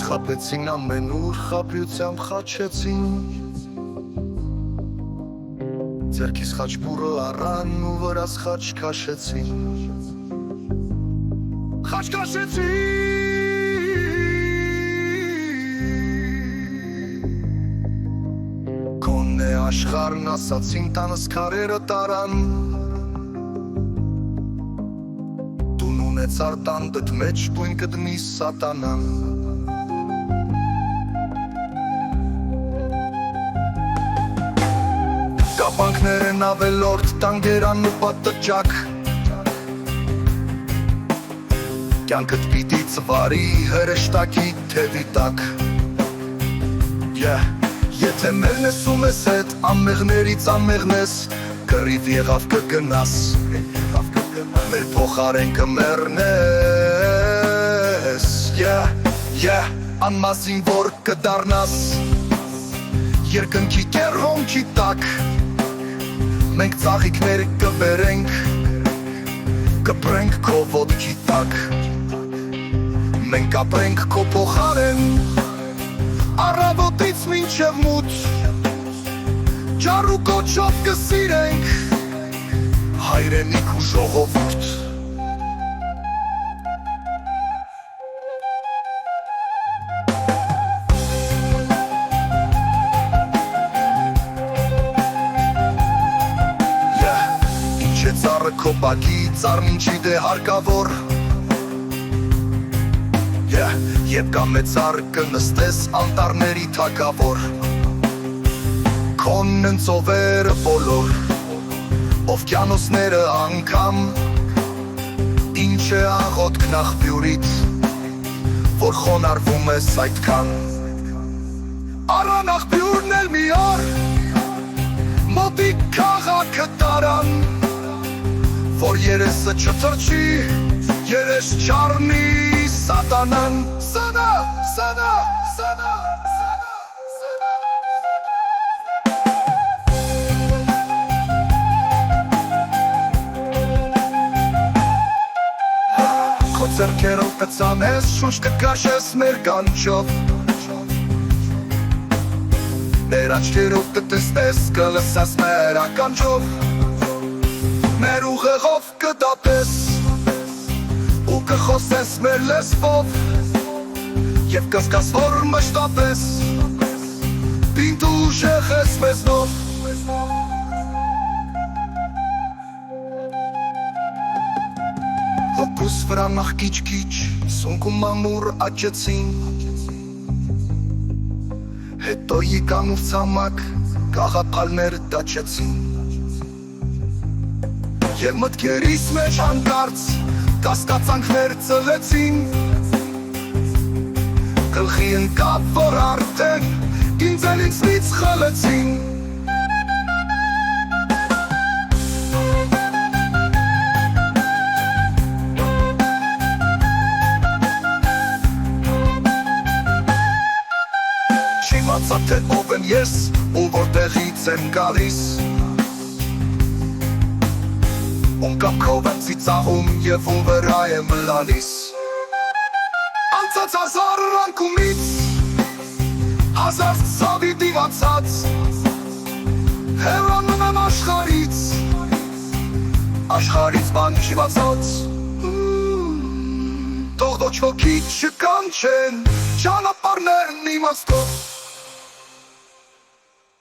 Խապեցին ամենուր խապյությամբ խաչեցին Ձերքիս խաչպուրը առան ու վրաս խաչ կաշեցին Խաչ կաշեցին Կոնն է աշխարհն ասացին տանս քարերը տարան Տուն ունեցար տանդդ մեջ բույն կդնի սատանան Կապանքներ են ավելորդ տանգերան ու պատտճակ Կյանքդ պիտի ծվարի հրեշտակի թևի տակ Եթե մերնեսում ես հետ ամեղներից ամեղնես Կռիվ եղավ կգնաս Մեր փոխարեն կմեռնես Անմասին որ կդառնաս Երկնքի կեռհոնքի տակ Մենք ծաղիկներ կբերենք Կպրենք քո ոտքի տակ Մենք ապրենք քո փոխարեն Առավոտից մինչև մութ Ջառ ու կոչով կսիրենք Հայրենիք ու ժողովուրդ Ծառը քո բակի, ծառն ինչի դե հարկավոր Եվ կա մեծ ծառ կնստես անտառների թագավոր Քոնն ծովերը բոլոր, օվկիանոսները անգամ Ինչ է աղոտքն աղբյուրից, որ խոնարհվում ես այդքան Առան աղբյուրն էլ մի օր, մոտիկ քաղաքը տարան Որ երեսը չթրջի, երես չառնի սատանան Սանա Քո ձեռքերով կծանես, շունչ կկաշես մեր կանչով Մեր աչքերով կտեսնես, կլսես մեր ականջով Մեր ուղեղով կդատես ու կխոսես մեր լեզվով Եվ կզգաս որ մշտապես Պինդ ու ուժեղ ես մեզնով Հոպուս վրա նախ կիչ-կիչ Սունկում ամուր աճեցին Հետո եկան ու ցամաք Գաղափարներ դաչեցին Եվ մտքերիս մեջ հանկարծ կասկածանքներ ծլեցին Գլխի ընկավ, որ արդեն ինձ էլ ինձնից խլեցին Չիմացա թե ով եմ ես ու որտեղից եմ գալիս Ում կամքով եմ ծիծաղում և ում վրա եմ լալիս Անցած հազար ռանկումից Հազար սավի դիմացած Հեռանում եմ աշխարից բան չիվացած Թող ոչ ոքի չկանչեն Ճանապարհներն իմաստով